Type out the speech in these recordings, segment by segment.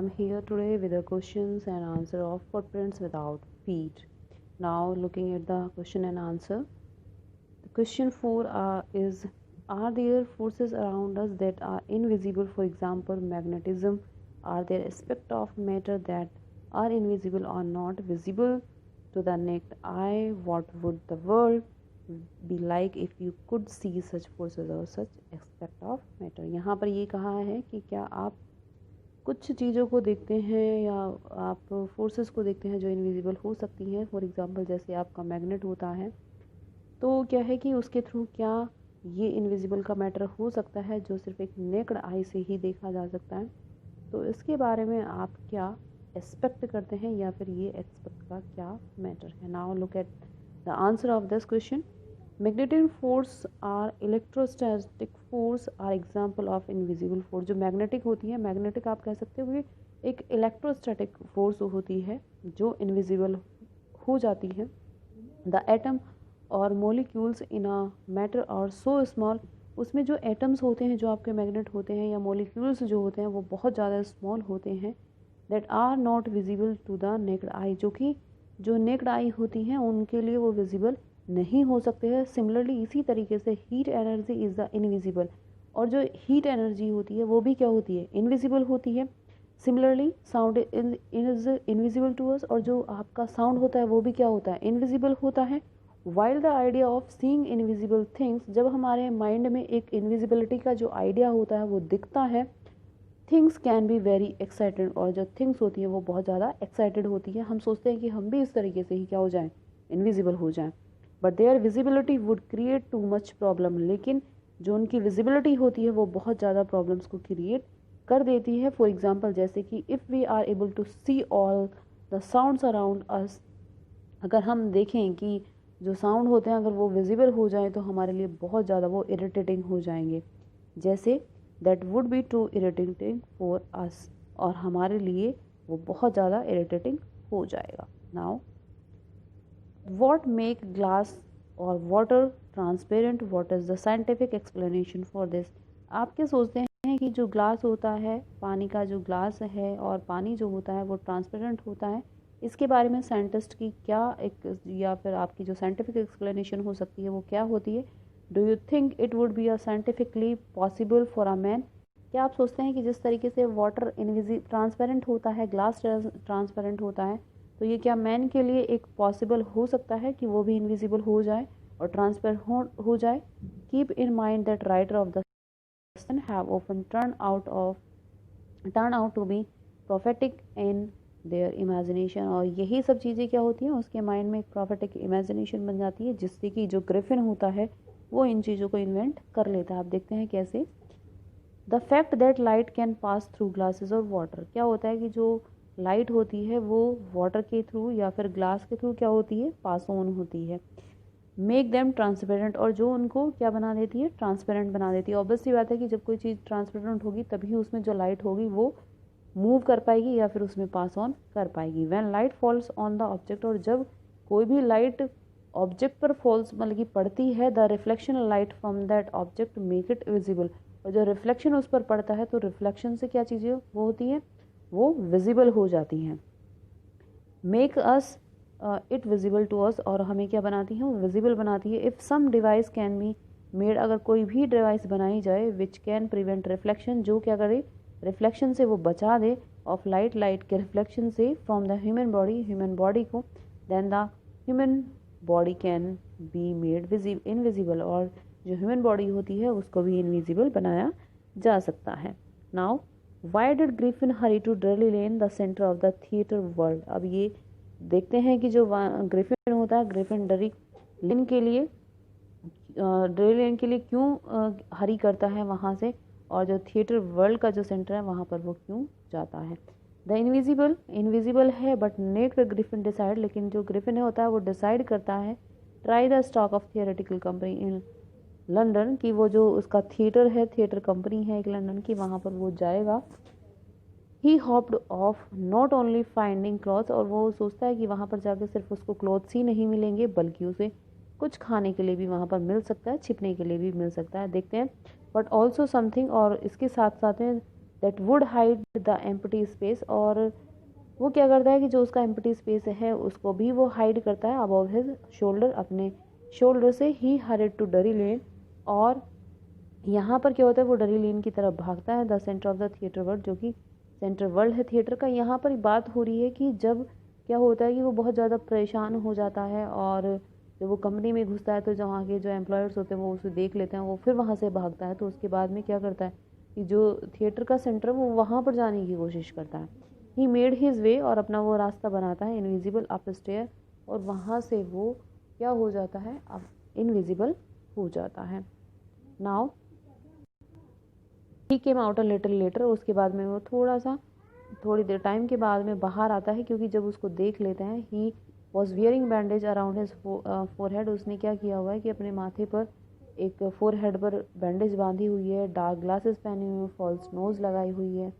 I'm here today with the questions and answer of footprints without feet. Now looking at the question and answer. The question 4 is, are there forces around us that are invisible? For example, magnetism. Are there aspects of matter that are invisible or not visible to the naked eye? What would the world be like if you could see such forces or such aspect of matter? यहाँ पर ये कहा है कि क्या आप कुछ चीज़ों को देखते हैं या आप फोर्सेस को देखते हैं जो इनविजिबल हो सकती हैं। फॉर एग्जांपल जैसे आपका मैग्नेट होता है, तो क्या है कि उसके थ्रू क्या ये इनविजिबल का मैटर हो सकता है जो सिर्फ एक नेक्ड आई से ही देखा जा सकता है। तो इसके बारे में आप क्या एक्सपेक्ट करते हैं या फिर ये एक्सपेक्ट का क्या मैटर है। Now look at the answer of this question. Magnetic force or electrostatic force are example of invisible force. जो मैग्नेटिक होती है, मैग्नेटिक आप कह सकते हो कि एक इलेक्ट्रोस्टैटिक फोर्स होती है जो इनविजिबल हो जाती है। द एटम और मोलिक्यूल्स इन अ मैटर और सो स्मॉल, उसमें जो एटम्स होते हैं जो आपके मैग्नेट होते हैं या मोलिक्यूल्स जो होते हैं वो बहुत ज़्यादा स्मॉल होते हैं। That are not visible to the naked eye, जो कि जो नेक्ड आई होती हैं उनके लिए वो विजिबल नहीं हो सकते हैं। सिमिलरली इसी तरीके से heat energy is the invisible, और जो हीट एनर्जी होती है वो भी क्या होती है, इनविजिबल होती है। Similarly sound is invisible to us, और जो आपका साउंड होता है वो भी क्या होता है, इनविजिबल होता है। While the idea of seeing invisible things, जब हमारे माइंड में एक इनविजिबिलिटी का जो आइडिया होता है वो दिखता है, things can be very excited, और जो थिंग्स होती हैं वो बहुत ज़्यादा एक्साइटेड होती है। हम सोचते हैं कि हम भी इस तरीके से ही क्या हो जाएं, इनविजिबल हो जाएं। But their visibility would create too much problem, लेकिन जो उनकी विजिबिलिटी होती है वो बहुत ज़्यादा प्रॉब्लम्स को क्रिएट कर देती है। फॉर एग्जाम्पल जैसे कि if we are able to see all the sounds around us, अगर हम देखें कि जो साउंड होते हैं अगर वो विजिबल हो जाए तो हमारे लिए बहुत ज़्यादा वो इरिटेटिंग हो जाएंगे। जैसे that would be too irritating for us, और हमारे लिए वो बहुत ज़्यादा इरिटेटिंग हो जाएगा। नाउ व्हाट मेक ग्लास और water transparent, what is the scientific explanation for this. आप क्या सोचते हैं कि जो ग्लास होता है, पानी का जो ग्लास है और पानी जो होता है वो ट्रांसपेरेंट होता है, इसके बारे में साइंटिस्ट की क्या एक या फिर आपकी जो साइंटिफिक एक्सप्लेनेशन हो सकती है वो क्या होती है। Do you think it would be a scientifically possible for a man. क्या आप सोचते हैं कि जिस तरीके से वाटर ट्रांसपेरेंट होता है, ग्लास ट्रांसपेरेंट होता है, तो ये क्या मैन के लिए एक पॉसिबल हो सकता है कि वो भी इनविजिबल हो जाए और ट्रांसपेरेंट हो जाए। Keep in mind that writer of the have often turned out to be prophetic in their imagination, और यही सब चीज़ें क्या होती हैं, उसके माइंड में एक prophetic imagination बन जाती है, जिससे कि जो ग्रिफिन होता है वो इन चीज़ों को इन्वेंट कर लेता है। आप देखते हैं कैसे। The fact that light can pass through glasses और वाटर, क्या होता है कि जो लाइट होती है वो वाटर के थ्रू या फिर ग्लास के थ्रू क्या होती है, पास ऑन होती है। मेक देम ट्रांसपेरेंट, और जो उनको क्या बना देती है, ट्रांसपेरेंट बना देती है। ऑब्वियसली बात है कि जब कोई चीज़ ट्रांसपेरेंट होगी तभी उसमें जो लाइट होगी वो मूव कर पाएगी या फिर उसमें पास ऑन कर पाएगी। When light falls on the object, और जब कोई भी लाइट ऑब्जेक्ट पर फॉल्स मतलब कि पड़ती है, the reflection light from that object make it visible, और जो रिफ्लेक्शन उस पर पड़ता है तो रिफ्लेक्शन से क्या चीज़ें वो होती हैं, वो विजिबल हो जाती हैं। Make us it visible to us, और हमें क्या बनाती है, वो विजिबल बनाती है। If some device can be made, अगर कोई भी डिवाइस बनाई जाए विच कैन प्रिवेंट रिफ्लेक्शन, जो क्या करे, रिफ्लेक्शन से वो बचा दे, ऑफ लाइट, लाइट के रिफ्लेक्शन से, from the human body, human body को, then the human body can be made invisible, और जो ह्यूमन बॉडी होती है उसको भी इनविजिबल बनाया जा सकता है। Now why did Griffin hurry to Drury Lane the centre of the theatre world. अब ये देखते हैं कि जो ग्रिफिन होता है, ग्रिफिन डरी लेन के लिए ड्रली लेन के लिए क्यों हरी करता है वहाँ से, और जो थिएटर वर्ल्ड का जो सेंटर है वहाँ पर वो क्यों जाता है। द इनविजिबल इनविजिबल है बट नेक्ड ग्रिफिन डिसाइड, लेकिन जो ग्रिफिन होता है वो डिसाइड करता है, try the stock of theoretical company in London, की वो जो उसका थिएटर है, थिएटर कंपनी है एक लंदन की, वहाँ पर वो जाएगा। He hoped of not only finding clothes, और वो सोचता है कि वहाँ पर जाकर सिर्फ उसको क्लॉथ्स ही नहीं मिलेंगे बल्कि उसे कुछ खाने के लिए भी वहाँ पर मिल सकता है, छिपने के लिए भी मिल सकता है। देखते हैं बट ऑल्सो समथिंग, और इसके साथ साथ में that would hide the empty space, और वो क्या करता है कि जो उसका एम्प्टी स्पेस है उसको भी वो हाइड करता है अबव हिज शोल्डर, अपने शोल्डर से। ही हरिड टू डरी लेन, और यहाँ पर क्या होता है वो डरी लेन की तरफ भागता है। The centre of the theatre world, जो कि सेंटर वर्ल्ड है थिएटर का। यहाँ पर बात हो रही है कि जब क्या होता है कि वो बहुत ज़्यादा परेशान हो जाता है, और जब वो कंपनी में घुसता है तो वहाँ के जो एम्प्लॉयर्स होते हैं वो उसे देख लेते हैं, वो फिर वहाँ से भागता है। तो उसके बाद में क्या करता है कि जो थिएटर का सेंटर है वो वहाँ पर जाने की कोशिश करता है। ही मेड हिज वे, और अपना वो रास्ता बनाता है इनविजिबल अप स्टेयर, और वहाँ से वो क्या हो जाता है, अब इनविजिबल हो जाता है। Now he came out a little letter, उसके बाद में वो थोड़ी देर टाइम के बाद में बाहर आता है, क्योंकि जब उसको देख लेते हैं। He was wearing bandage around his forehead, उसने क्या किया हुआ है कि अपने माथे पर एक फोरहेड पर बैंडेज बांधी हुई है, डार्क ग्लासेस पहने हुए, फॉल्स नोज लगाई हुई है,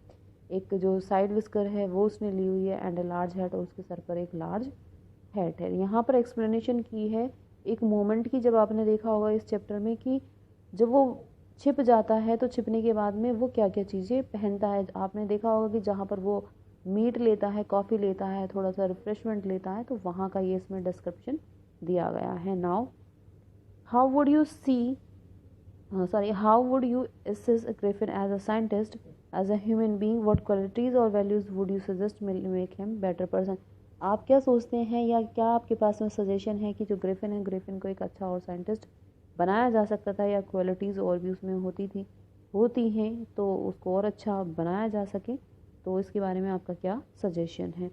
एक जो साइड विस्कर है वो उसने ली हुई है, एंड ए लार्ज हैट, और उसके सर पर एक लार्ज हैट है। यहाँ पर एक्सप्लेनेशन की है एक मोमेंट की, जब आपने देखा होगा इस चैप्टर में कि जब वो छिप जाता है तो छिपने के बाद में वो क्या क्या चीज़ें पहनता है। आपने देखा होगा कि जहाँ पर वो मीट लेता है, कॉफ़ी लेता है, थोड़ा सा रिफ्रेशमेंट लेता है, तो वहाँ का ये इसमें डिस्क्रिप्शन दिया गया है। Now how would you see how would you assess Griffin as a scientist, as a human being? What qualities or values would you suggest will make him better person? आप क्या सोचते हैं, या क्या आपके पास में सजेशन है कि जो ग्रिफिन है, ग्रिफिन को एक अच्छा और साइंटिस्ट बनाया जा सकता था, या क्वालिटीज़ और भी उसमें होती हैं तो उसको और अच्छा बनाया जा सके? तो इसके बारे में आपका क्या सजेशन है?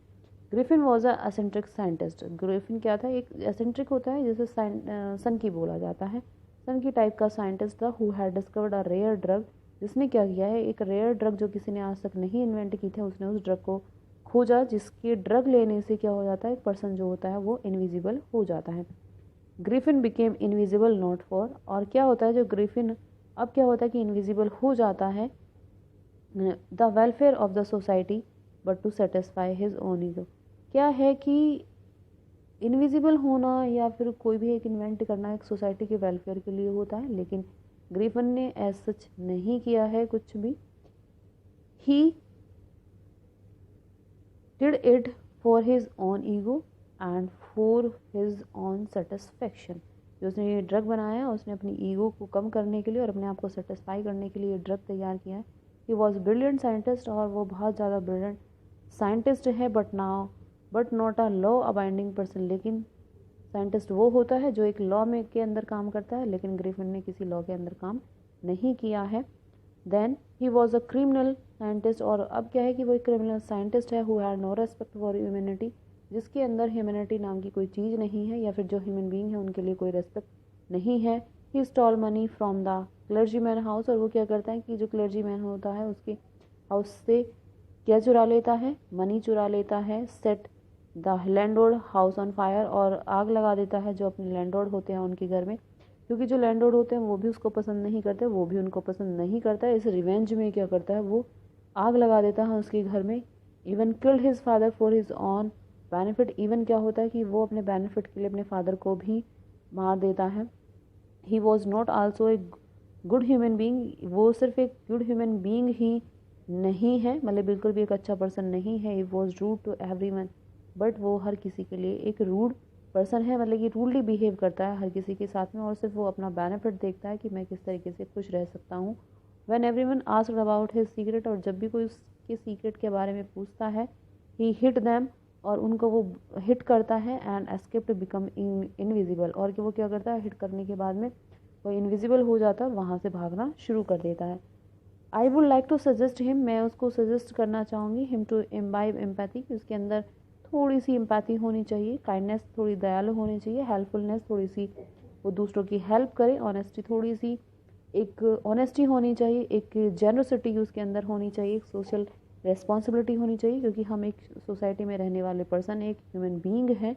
Griffin was a eccentric scientist. Griffin क्या था, एक एसेंट्रिक होता है जिसे सन की बोला जाता है, सन की टाइप का साइंटिस्ट था। Who had discovered a rare drug, जिसने क्या किया है, एक रेयर ड्रग जो किसी ने आज तक नहीं इन्वेंट की थी, उसने उस ड्रग को खोजा, जिसके ड्रग लेने से क्या हो जाता है, एक पर्सन जो होता है वो इनविजिबल हो जाता है। Griffin became invisible not for, और क्या होता है जो ग्रिफिन अब क्या होता है कि इनविजिबल हो जाता है the welfare of the society but to satisfy his own ego. क्या है कि इनविजिबल होना या फिर कोई भी एक इन्वेंट करना एक सोसाइटी के वेलफेयर के लिए होता है, लेकिन ग्रिफिन ने एज सच नहीं किया है कुछ भी। He did it for his own ego and for his own satisfaction. जो उसने ये ड्रग बनाया उसने अपनी ईगो को कम करने के लिए और अपने आप को सेटिस्फाई करने के लिए ड्रग तैयार किया है। ही वॉज ब्रिलियंट साइंटिस्ट, और वो बहुत ज़्यादा ब्रिलियंट साइंटिस्ट है, but not a law abiding person. लेकिन साइंटिस्ट वो होता है जो एक लॉ में के अंदर काम करता है, लेकिन ग्रिफिन ने किसी लॉ के अंदर काम नहीं किया है। Then he was a criminal scientist, और अब क्या है कि वो एक क्रिमिनल साइंटिस्ट है। Who had no respect for humanity, जिसके अंदर ह्यूमैनिटी नाम की कोई चीज़ नहीं है, या फिर जो ह्यूमन बीइंग है उनके लिए कोई रेस्पेक्ट नहीं है। He stole money from the clergyman house, और वो क्या करता है कि जो क्लर्जी मैन होता है उसके हाउस से क्या चुरा लेता है, मनी चुरा लेता है। Set the landlord house on fire, और आग लगा देता है जो अपने लैंडलॉर्ड होते हैं उनके घर में, क्योंकि जो लैंडलॉर्ड होते हैं वो भी उसको पसंद नहीं करते, वो भी उनको पसंद नहीं करता है। इस रिवेंज में क्या करता है वो आग लगा देता है उसके घर में। Even killed his father for his on benefit, even क्या होता है कि वो अपने बेनिफिट के लिए अपने फादर को भी मार देता है। He was not also a good human being, वो सिर्फ एक गुड ह्यूमन बींग ही नहीं है, मतलब बिल्कुल भी एक अच्छा पर्सन नहीं है। He was rude to everyone, but वो हर किसी के लिए एक रूड पर्सन है, मतलब कि रूडली बिहेव करता है हर किसी के साथ में, और सिर्फ वो अपना बेनिफिट देखता है कि मैं किस तरीके से खुश रह सकता हूँ। When everyone asked about his secret, और जब भी कोई उसके सीक्रेट के बारे में पूछता है, ही हिट दैम, और उनको वो हिट करता है, एंड एस्केप्ड बिकम इनविजिबल, और कि वो क्या करता है हिट करने के बाद में वो इनविजिबल हो जाता है, वहाँ से भागना शुरू कर देता है। I would like to suggest him, मैं उसको सजेस्ट करना चाहूँगी, हिम टू इम्बाइब एम्पैथी, कि उसके अंदर थोड़ी सी एम्पैथी होनी चाहिए, काइंडनेस थोड़ी दयालु होनी चाहिए, हेल्पफुलनेस थोड़ी सी वो दूसरों की हेल्प करे, ऑनेस्टी थोड़ी सी एक ऑनेस्टी होनी चाहिए, एक जेनरसिटी उसके अंदर होनी चाहिए, एक सोशल रेस्पॉन्सिबिलिटी होनी चाहिए, क्योंकि हम एक सोसाइटी में रहने वाले पर्सन एक ह्यूमन बीइंग है,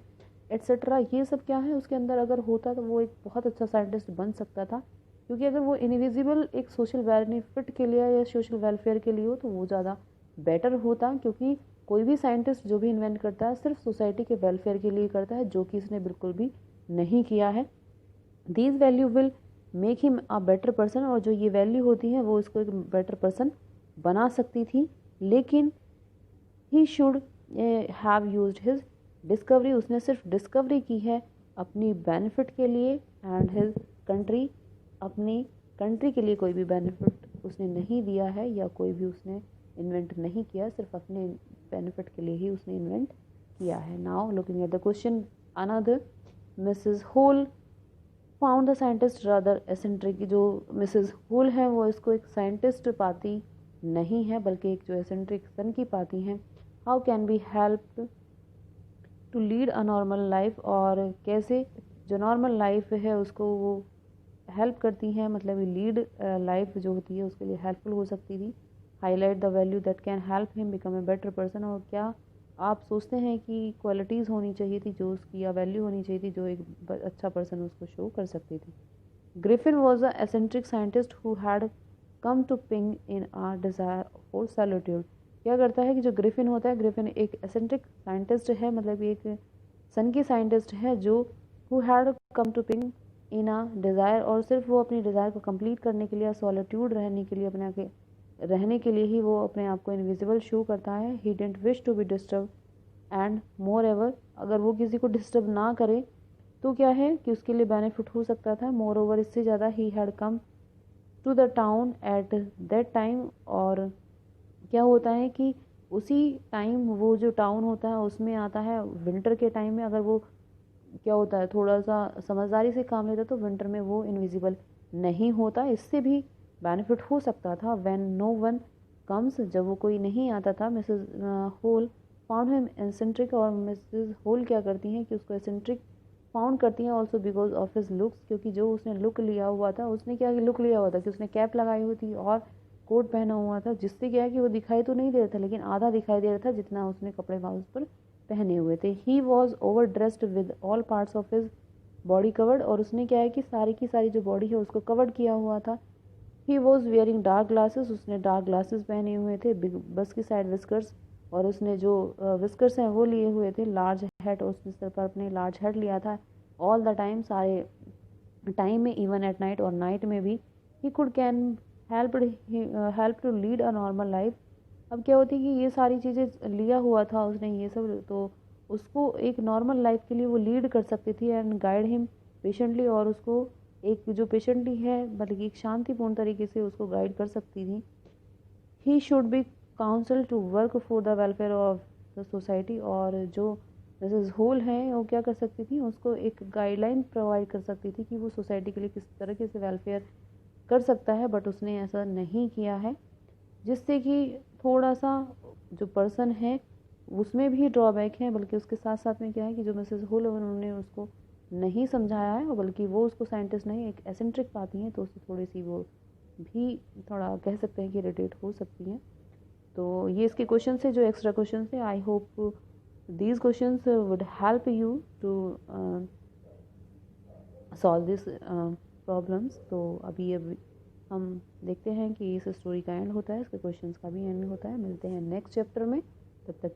एट्सेट्रा। ये सब क्या है उसके अंदर अगर होता तो वो एक बहुत अच्छा साइंटिस्ट बन सकता था, क्योंकि अगर वो इनविजिबल एक सोशल बेनिफिट के लिए या सोशल वेलफेयर के लिए हो तो वो ज़्यादा बेटर होता, क्योंकि कोई भी साइंटिस्ट जो भी इन्वेंट करता है सिर्फ सोसाइटी के वेलफेयर के लिए करता है, जो कि इसने बिल्कुल भी नहीं किया है। These value will make him a better person, और जो ये वैल्यू होती है वो इसको एक बेटर पर्सन बना सकती थी, लेकिन he should have used his discovery, उसने सिर्फ डिस्कवरी की है अपनी बेनिफिट के लिए, एंड हिज कंट्री, अपनी कंट्री के लिए कोई भी बेनिफिट उसने नहीं दिया है या कोई भी उसने इन्वेंट नहीं किया, सिर्फ अपने बेनिफिट के लिए ही उसने इन्वेंट किया है। Now looking at the question another, Mrs Hall found the scientist rather eccentric, जो मिसेस होल है वो इसको एक साइंटिस्ट पाती नहीं है बल्कि एक जो एसेंट्रिक सन की पाती हैं। How can be help to lead a normal life, और कैसे जो नॉर्मल लाइफ है उसको वो हेल्प करती हैं, मतलब लीड लाइफ जो होती है उसके लिए हेल्पफुल हो सकती थी। Highlight the value that can help him become a better person, और क्या आप सोचते हैं कि क्वालिटीज़ होनी चाहिए थी जो उसकी, या वैल्यू होनी चाहिए थी जो एक अच्छा पर्सन उसको शो कर सकती थी। Griffin was a eccentric scientist who had come to Iping in are desire for solitude. क्या करता है कि जो ग्रिफिन होता है, ग्रिफिन एक एसेंट्रिक साइंटिस्ट है, मतलब एक सन की साइंटिस्ट है जो who had come to Iping in a desire, और सिर्फ वो अपनी डिज़ायर को कंप्लीट करने के लिए, सॉलिट्यूड रहने के लिए, अपने आगे रहने के लिए ही वो अपने आप को इनविजिबल शो करता है। He didn't wish to be disturb and moreover, अगर वो किसी को डिस्टर्ब ना करे तो क्या है कि उसके लिए बेनिफिट हो सकता था। मोर ओवर, इससे ज़्यादा, he had come to the town at that time, और क्या होता है कि उसी टाइम वो जो टाउन होता है उसमें आता है विंटर के टाइम में। अगर वो क्या होता है थोड़ा सा समझदारी से काम लेता तो विंटर में वो इनविजिबल नहीं होता, इससे भी बेनिफिट हो सकता था। व्हेन नो वन कम्स, जब वो कोई नहीं आता था, Mrs Hall found him eccentric, और मिसेस होल क्या करती हैं कि उसको एसेंट्रिक फाउंड करती हैं also because of his looks, क्योंकि जो उसने लुक लिया हुआ था, उसने क्या लुक लिया हुआ था कि उसने कैप लगाई हुई थी और कोट पहना हुआ था, जिससे क्या है कि वो दिखाई तो नहीं दे रहा था लेकिन आधा दिखाई दे रहा था जितना उसने कपड़े उस पर पहने हुए थे। He was over dressed with all parts of his body covered, और उसने क्या है कि सारी की सारी जो बॉडी है उसको कवर्ड किया हुआ था। He was wearing dark glasses, उसने डार्क ग्लासेस पहने हुए थे। बस की साइड विस्कर्स, और उसने जो विस्कर्स हैं वो लिए हुए थे। लार्ज हेड, उसने सर पर अपने लार्ज हेड लिया था ऑल द टाइम, सारे टाइम में, इवन एट नाइट, और नाइट में भी। He could can help to lead a normal life. अब क्या होती है कि ये सारी चीज़ें लिया हुआ था उसने ये सब, तो उसको एक नॉर्मल लाइफ के लिए वो लीड कर सकती थी एंड गाइड हिम पेशेंटली, और उसको एक जो पेशेंटली है मतलब एक शांतिपूर्ण तरीके से उसको गाइड कर सकती थी। He should be counsel to work for the welfare of the society, और जो मिसेस होल हैं वो क्या कर सकती थी, उसको एक गाइडलाइन प्रोवाइड कर सकती थी कि वो सोसाइटी के लिए किस तरीके से वेलफेयर कर सकता है, बट उसने ऐसा नहीं किया है, जिससे कि थोड़ा सा जो पर्सन है उसमें भी ड्रॉबैक है। बल्कि उसके साथ साथ में क्या है कि जो मिसेस होल उन्होंने उसको नहीं समझाया है, और बल्कि वो उसको साइंटिस्ट नहीं एक एसेंट्रिक पाती हैं, तो उससे थोड़ी सी वो भी थोड़ा कह सकते हैं कि इरिटेट हो सकती हैं। तो ये इसके क्वेश्चन से जो एक्स्ट्रा क्वेश्चन थे, I hope these question would help you to solve this problems. तो अभी हम देखते हैं कि इस स्टोरी का एंड होता है, इसके क्वेश्चंस का भी एंड होता है। मिलते हैं नेक्स्ट चैप्टर में, तब तक